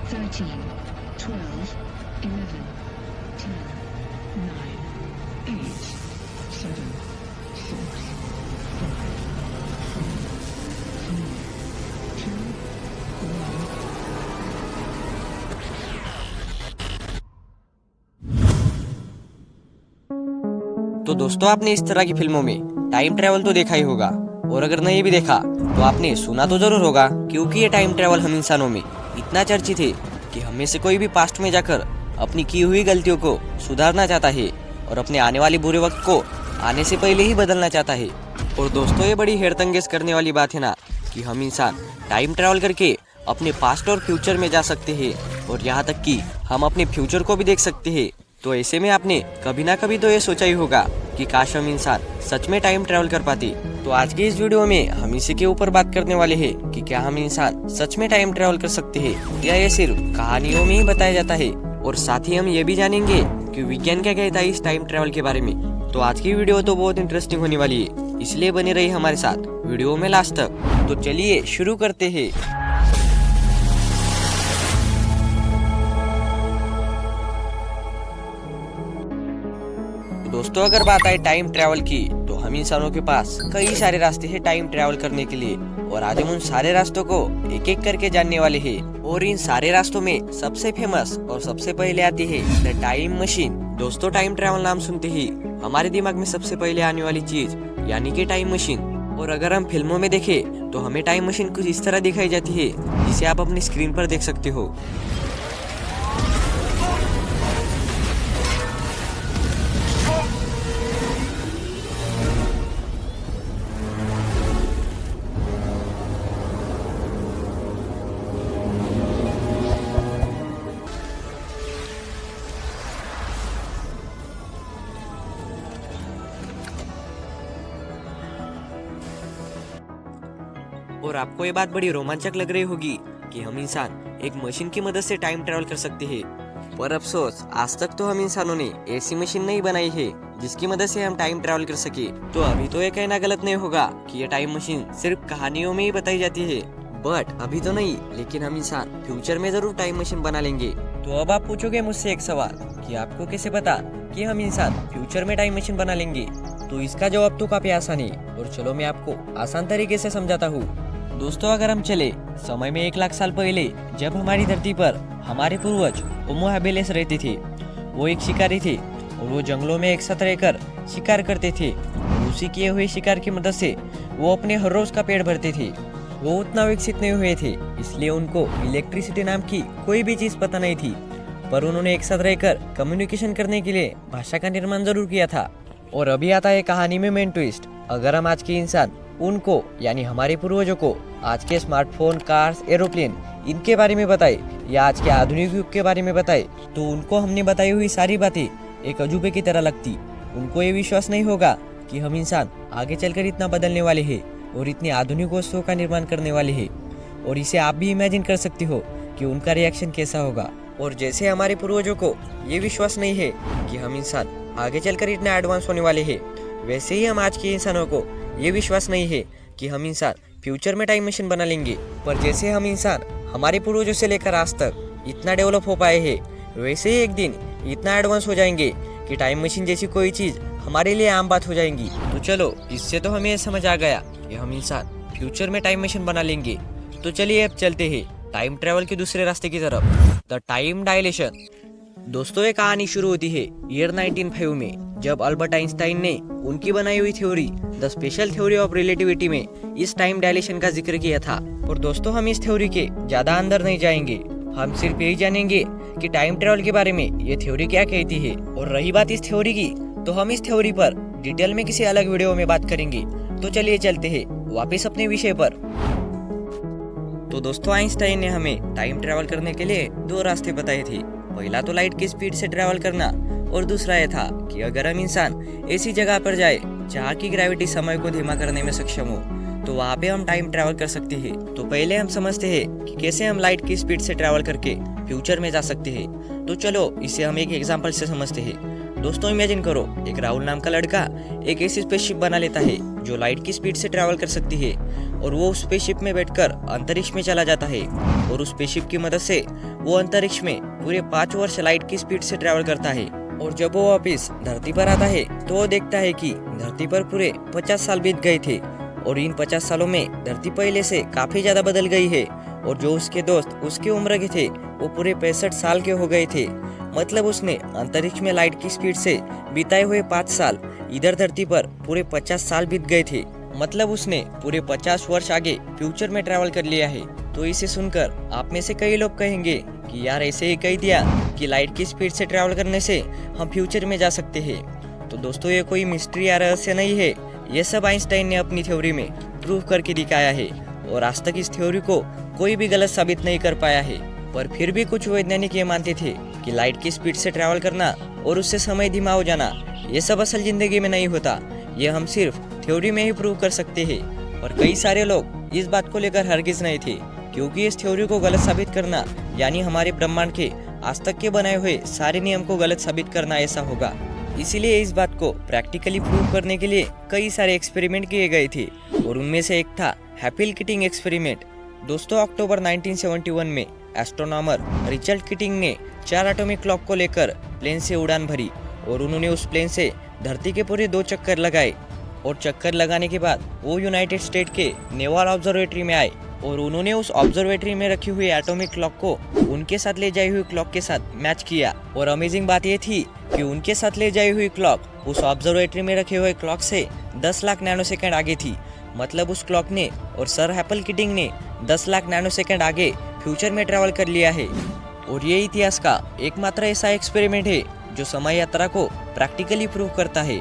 13, 12, 11, 10, 9, 8, 7, 6, 5, 4, 3, 2, 1. तो दोस्तों, आपने इस तरह की फिल्मों में टाइम ट्रेवल तो देखा ही होगा, और अगर नहीं भी देखा तो आपने सुना तो जरूर होगा, क्योंकि ये टाइम ट्रेवल हम इंसानों में इतना चर्चित है कि हमें से कोई भी पास्ट में जाकर अपनी की हुई गलतियों को सुधारना चाहता है और अपने आने वाले बुरे वक्त को आने से पहले ही बदलना चाहता है। और दोस्तों, ये बड़ी हैरतअंगेज करने वाली बात है ना कि हम इंसान टाइम ट्रेवल करके अपने पास्ट और फ्यूचर में जा सकते हैं, और यहाँ तक कि हम अपने फ्यूचर को भी देख सकते हैं। तो ऐसे में आपने कभी ना कभी तो ये सोचा ही होगा कि काश हम इंसान सच में टाइम ट्रेवल कर पाते। तो आज के इस वीडियो में हम इसी के ऊपर बात करने वाले हैं कि क्या हम इंसान सच में टाइम ट्रेवल कर सकते हैं या ये सिर्फ कहानियों में ही बताया जाता है। और साथ ही हम ये भी जानेंगे कि विज्ञान क्या कहता है इस टाइम ट्रेवल के बारे में। तो आज की वीडियो तो बहुत इंटरेस्टिंग होने वाली है, इसलिए बने रही हमारे साथ वीडियो में लास्ट तक। तो चलिए शुरू करते हैं। दोस्तों, अगर बात आए टाइम ट्रैवल की तो हम इंसानों के पास कई सारे रास्ते हैं टाइम ट्रैवल करने के लिए, और आज हम उन सारे रास्तों को एक एक करके जानने वाले हैं। और इन सारे रास्तों में सबसे फेमस और सबसे पहले आती है द टाइम मशीन। दोस्तों, टाइम ट्रैवल नाम सुनते ही हमारे दिमाग में सबसे पहले आने वाली चीज यानी कि टाइम मशीन। और अगर हम फिल्मों में देखें तो हमें टाइम मशीन कुछ इस तरह दिखाई जाती है, जिसे आप अपनी स्क्रीन पर देख सकते हो। और आपको ये बात बड़ी रोमांचक लग रही होगी कि हम इंसान एक मशीन की मदद से टाइम ट्रैवल कर सकते हैं। पर अफसोस, आज तक तो हम इंसानों ने ऐसी मशीन नहीं बनाई है जिसकी मदद से हम टाइम ट्रैवल कर सके। तो अभी तो ये कहना गलत नहीं होगा कि ये टाइम मशीन सिर्फ कहानियों में ही बताई जाती है, बट अभी तो नहीं, लेकिन हम इंसान फ्यूचर में जरूर टाइम मशीन बना लेंगे। तो अब आप पूछोगे मुझसे एक सवाल कि आपको कैसे पता कि हम इंसान फ्यूचर में टाइम मशीन बना लेंगे। तो इसका जवाब तो काफी आसान है, और चलो मैं आपको आसान तरीके से समझाता हूँ। दोस्तों, अगर हम चले समय में 1 लाख साल पहले, जब हमारी धरती पर हमारे पूर्वज होमो हैबिलिस रहते थे। वो एक शिकारी थे और वो जंगलों में एक साथ रहकर शिकार करते थे, और उसी किए हुए शिकार की मदद से वो अपने हर रोज का पेट भरते थे। वो उतना विकसित नहीं हुए थे, इसलिए उनको इलेक्ट्रिसिटी नाम की कोई भी चीज पता नहीं थी, पर उन्होंने एक साथ रहकर कम्युनिकेशन करने के लिए भाषा का निर्माण जरूर किया था। और अभी आता है कहानी में मेन ट्विस्ट। अगर हम आज के इंसान उनको यानी हमारे पूर्वजों को आज के स्मार्टफोन, कार्स, एरोप्लेन इनके बारे में बताए या आज के आधुनिक युग के बारे में बताए, तो उनको हमने बताई हुई सारी बातें एक अजूबे की तरह लगती। उनको ये विश्वास नहीं होगा कि हम इंसान आगे चलकर इतना बदलने वाले हैं और इतनी आधुनिक वस्तुओं का निर्माण करने वाले हैं। और इसे आप भी इमेजिन कर सकते हो कि उनका रिएक्शन कैसा होगा। और जैसे हमारे पूर्वजों को ये विश्वास नहीं है कि हम इंसान आगे चलकर इतने एडवांस होने वाले हैं, वैसे ही हम आज के इंसानों को ये विश्वास नहीं है कि हम इंसान फ्यूचर में टाइम मशीन बना लेंगे। पर जैसे हम इंसान हमारे पूर्वजों से लेकर आज तक इतना डेवलप हो पाए हैं, वैसे ही एक दिन इतना एडवांस हो जाएंगे कि टाइम मशीन जैसी कोई चीज हमारे लिए आम बात हो जाएंगी। तो चलो, इससे तो हमें समझ आ गया कि हम इंसान फ्यूचर में टाइम मशीन बना लेंगे। तो चलिए अब चलते हैं टाइम ट्रेवल के दूसरे रास्ते की तरफ, द टाइम डायलेशन। दोस्तों, ये कहानी शुरू होती है ईयर 1905 में, जब अल्बर्ट आइंस्टाइन ने उनकी बनाई हुई theory the special theory of relativity में इस टाइम डायलेशन का जिक्र किया था। और दोस्तों, हम इस थ्योरी के ज्यादा अंदर नहीं जाएंगे, हम सिर्फ यही जानेंगे कि टाइम ट्रेवल के बारे में ये थ्योरी क्या कहती है। और रही बात इस थ्योरी की, तो हम इस थ्योरी पर डिटेल में किसी अलग वीडियो में बात करेंगे। तो चलिए चलते हैं वापस अपने विषय पर। तो दोस्तों, आइंस्टाइन ने हमें टाइम ट्रेवल करने के लिए 2 रास्ते बताए थे। पहला तो लाइट की स्पीड से ट्रेवल करना, और दूसरा यह था कि अगर हम इंसान ऐसी जगह पर जाए जहाँ की ग्रेविटी समय को धीमा करने में सक्षम हो, तो वहाँ पे हम टाइम ट्रैवल कर सकते हैं। तो पहले हम समझते हैं कि कैसे हम लाइट की स्पीड से ट्रैवल करके फ्यूचर में जा सकते हैं। तो चलो इसे हम एक एग्जांपल से समझते हैं। दोस्तों इमेजिन करो, एक राहुल नाम का लड़का एक ऐसी स्पेसशिप बना लेता है जो लाइट की स्पीड से ट्रैवल कर सकती है, और वो उस स्पेसशिप में बैठकर अंतरिक्ष में चला जाता है, और उस स्पेसशिप की मदद से वो अंतरिक्ष में पूरे 5 वर्ष लाइट की स्पीड से ट्रैवल करता है। और जब वो वापिस धरती पर आता है तो वो देखता है कि धरती पर पूरे 50 साल बीत गए थे, और इन 50 सालों में धरती पहले से काफी ज्यादा बदल गई है, और जो उसके दोस्त उसकी उम्र के थे वो पूरे 65 साल के हो गए थे। मतलब उसने अंतरिक्ष में लाइट की स्पीड से बिताए हुए 5 साल इधर धरती पर पूरे 50 साल बीत गए थे। मतलब उसने पूरे 50 वर्ष आगे फ्यूचर में ट्रैवल कर लिया है। तो इसे सुनकर आप में से कई लोग कहेंगे कि यार ऐसे ही कह दिया कि लाइट की स्पीड से ट्रैवल करने से हम फ्यूचर में जा सकते हैं। तो दोस्तों ये कोई मिस्ट्री या रहस्य नहीं है, ये सब आइंस्टाइन ने अपनी थ्योरी में प्रूव करके दिखाया है, और आज तक इस थ्योरी को कोई भी गलत साबित नहीं कर पाया है। पर फिर भी कुछ वैज्ञानिक ये मानते थे कि लाइट की स्पीड से ट्रैवल करना और उससे समय धीमा हो जाना ये सब असल जिंदगी में नहीं होता, ये हम सिर्फ थ्योरी में ही प्रूव कर सकते हैं। और कई सारे लोग इस बात को लेकर हरगिज नहीं थे, क्योंकि इस थ्योरी को गलत साबित करना यानी हमारे ब्रह्मांड के आज तक के बनाए हुए सारे नियम को गलत साबित करना ऐसा होगा। इसीलिए इस बात को प्रैक्टिकली प्रूव करने के लिए कई सारे एक्सपेरिमेंट किए गए थे, और उनमें से एक था हैपिल किटिंग एक्सपेरिमेंट। दोस्तों अक्टूबर 1971 में एस्ट्रोनॉमर रिचर्ड किटिंग ने 4 एटॉमिक क्लॉक को लेकर प्लेन से उड़ान भरी, और उन्होंने उस प्लेन से धरती के पूरे 2 चक्कर लगाए, और चक्कर लगाने के बाद वो यूनाइटेड स्टेट के नेवल ऑब्जर्वेटरी में आए, और उन्होंने उस ऑब्जर्वेटरी में रखी हुई एटॉमिक क्लॉक को उनके साथ ले जाई हुई क्लॉक के साथ मैच किया। और अमेजिंग बात यह थी कि उनके साथ ले जाई हुई क्लॉक उस ऑब्जर्वेटरी में रखे हुए क्लॉक से 10 लाख नैनोसेकंड आगे थी। मतलब उस क्लॉक ने और सर हैपल किटिंग ने 10 लाख नैनोसेकंड आगे फ्यूचर में ट्रैवल कर लिया है। और ये इतिहास का एकमात्र ऐसा एक्सपेरिमेंट है जो समय यात्रा को प्रैक्टिकली प्रूव करता है।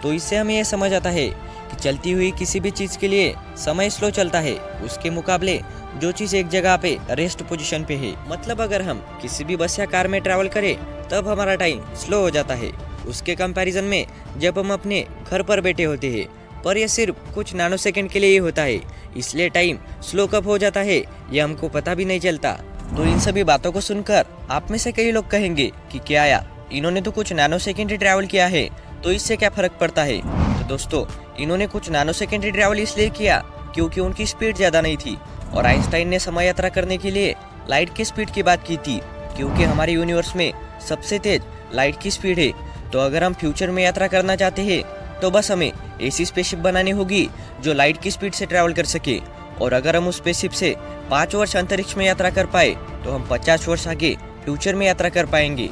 तो इससे हमें यह समझ आता है कि चलती हुई किसी भी चीज के लिए समय स्लो चलता है, उसके मुकाबले जो चीज एक जगह पे रेस्ट पोजीशन पे है। मतलब अगर हम किसी भी बस या कार में ट्रैवल करें तब हमारा टाइम स्लो हो जाता है, उसके कंपैरिजन में जब हम अपने घर पर बैठे होते हैं। पर यह सिर्फ कुछ नैनो सेकंड के लिए ही होता है, इसलिए टाइम स्लो कब हो जाता है ये हमको पता भी नहीं चलता। तो इन सभी बातों को सुनकर आप में से कई लोग कहेंगे कि क्या यार इन्होंने तो कुछ नैनो सेकंड ही ट्रैवल किया है, तो इससे क्या फर्क पड़ता है। तो दोस्तों इन्होंने कुछ नैनो सेकंड ही ट्रैवल इसलिए किया क्योंकि उनकी स्पीड ज्यादा नहीं थी, और आइंस्टाइन ने समय यात्रा करने के लिए लाइट की स्पीड की बात की थी, क्योंकि हमारे यूनिवर्स में सबसे तेज लाइट की स्पीड है। तो अगर हम फ्यूचर में यात्रा करना चाहते हैं तो बस हमें ऐसी स्पेसशिप बनानी होगी जो लाइट की स्पीड से ट्रैवल कर सके, और अगर हम उस स्पेसशिप से 5 वर्ष अंतरिक्ष में यात्रा कर पाए तो हम 50 वर्ष आगे फ्यूचर में यात्रा कर पाएंगे।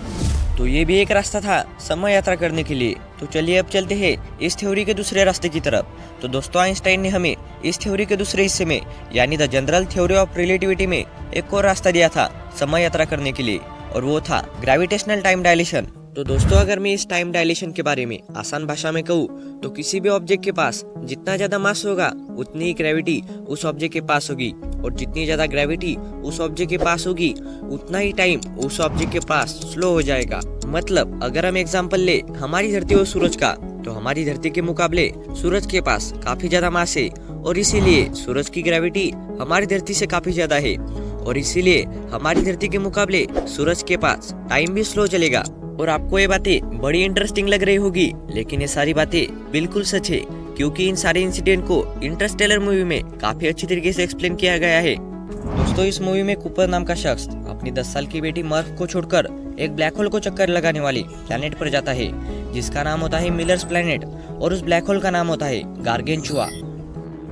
तो ये भी एक रास्ता था समय यात्रा करने के लिए। तो चलिए अब चलते हैं इस थ्योरी के दूसरे रास्ते की तरफ। तो दोस्तों आइंस्टाइन ने हमें इस थ्योरी के दूसरे हिस्से में यानी the general theory of relativity में एक और रास्ता दिया था समय यात्रा करने के लिए, और वो था ग्रेविटेशनल टाइम डायलेशन। तो दोस्तों अगर मैं इस टाइम डायलेशन के बारे में आसान भाषा में कहूँ तो किसी भी ऑब्जेक्ट के पास जितना ज्यादा मास होगा उतनी ही ग्रेविटी उस ऑब्जेक्ट के पास होगी, और जितनी ज्यादा ग्रेविटी उस ऑब्जेक्ट के पास होगी उतना ही टाइम उस ऑब्जेक्ट के पास स्लो हो जाएगा। मतलब अगर हम एग्जांपल ले हमारी धरती और सूरज का, तो हमारी धरती के मुकाबले सूरज के पास काफी ज्यादा मास है, और इसीलिए सूरज की ग्रेविटी हमारी धरती से काफी ज्यादा है, और इसीलिए हमारी धरती के मुकाबले सूरज के पास टाइम भी स्लो चलेगा। और आपको ये बातें बड़ी इंटरेस्टिंग लग रही होगी, लेकिन ये सारी बातें बिल्कुल सच है, क्योंकि इन सारे इंसिडेंट को इंटरस्टेलर मूवी में काफी अच्छी तरीके से एक्सप्लेन किया गया है। दोस्तों इस मूवी में कूपर नाम का शख्स अपनी 10 साल की बेटी मर्फ को छोड़कर एक ब्लैक होल को चक्कर लगाने वाले प्लैनेट पर जाता है, जिसका नाम होता है मिलर्स प्लैनेट, और उस ब्लैक होल का नाम होता है गार्गेंचुआ।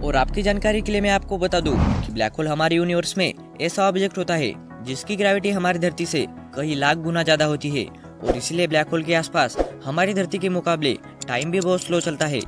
और आपकी जानकारी के लिए मैं आपको बता दूं कि ब्लैक होल हमारे यूनिवर्स में ऐसा ऑब्जेक्ट होता है जिसकी ग्रेविटी हमारी धरती से कई लाख गुना ज्यादा होती है, और इसीलिए ब्लैक होल के आसपास हमारी धरती के मुकाबले टाइम भी बहुत स्लो चलता है।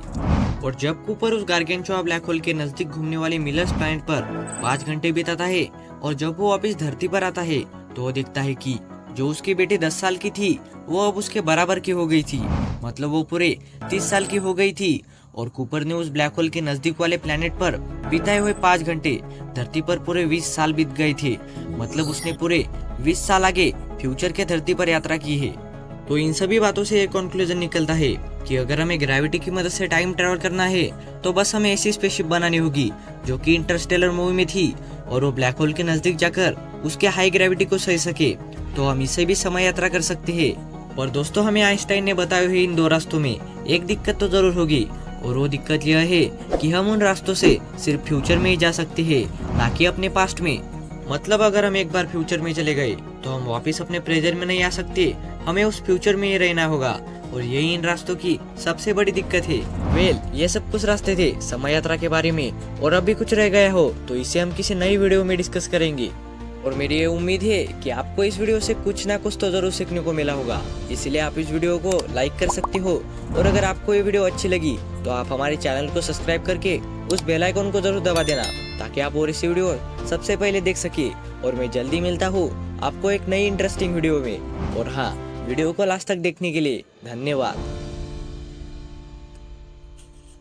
और जब कूपर उस गार्गेंचुआ ब्लैक होल के नजदीक घूमने वाले मिलर्स प्लैनेट पर 5 घंटे बिताता है, और जब वो वापस धरती पर आता है तो वो देखता है कि जो उसकी बेटी 10 साल की थी वो अब उसके बराबर की हो गई थी। मतलब वो पूरे 30 साल की हो गई थी, और कूपर ने उस ब्लैक होल के नजदीक वाले प्लैनेट पर बिताए हुए 5 घंटे धरती पर पूरे 20 साल बीत गए थे। मतलब उसने पूरे 20 साल आगे फ्यूचर के धरती पर यात्रा की है। तो इन सभी बातों से एक कंक्लूजन निकलता है कि अगर हमें ग्रेविटी की मदद से टाइम ट्रैवल करना है तो बस हमें ऐसी स्पेसशिप बनानी होगी जो कि इंटरस्टेलर मूवी में थी, और वो ब्लैक होल के नजदीक जाकर उसके हाई ग्रेविटी को सह सके। तो हम इससे भी समय यात्रा कर सकते हैं। पर दोस्तों हमें आइंस्टाइन ने बताए हुए इन दो रास्तों में एक दिक्कत तो जरूर होगी, और वो दिक्कत यह है कि हम उन रास्तों से सिर्फ फ्यूचर में ही जा सकते हैं, ना कि अपने पास्ट में। मतलब अगर हम एक बार फ्यूचर में चले गए तो हम वापस अपने प्रेजेंट में नहीं आ सकते, हमें उस फ्यूचर में ही रहना होगा, और यही इन रास्तों की सबसे बड़ी दिक्कत है। ये सब कुछ रास्ते थे समय यात्रा के बारे में, और अभी कुछ रह गया हो तो इसे हम किसी नई वीडियो में डिस्कस करेंगे। और मेरी ये उम्मीद है कि आपको इस वीडियो से कुछ ना कुछ तो जरूर सीखने को मिला होगा, इसलिए आप इस वीडियो को लाइक कर सकते हो। और अगर आपको ये वीडियो अच्छी लगी तो आप हमारे चैनल को सब्सक्राइब करके उस बेल आइकन को जरूर दबा देना, ताकि आप और इस वीडियो सबसे पहले देख सके। और मैं जल्दी मिलता हूँ आपको एक नई इंटरेस्टिंग वीडियो में। और हाँ, वीडियो को लास्ट तक देखने के लिए धन्यवाद।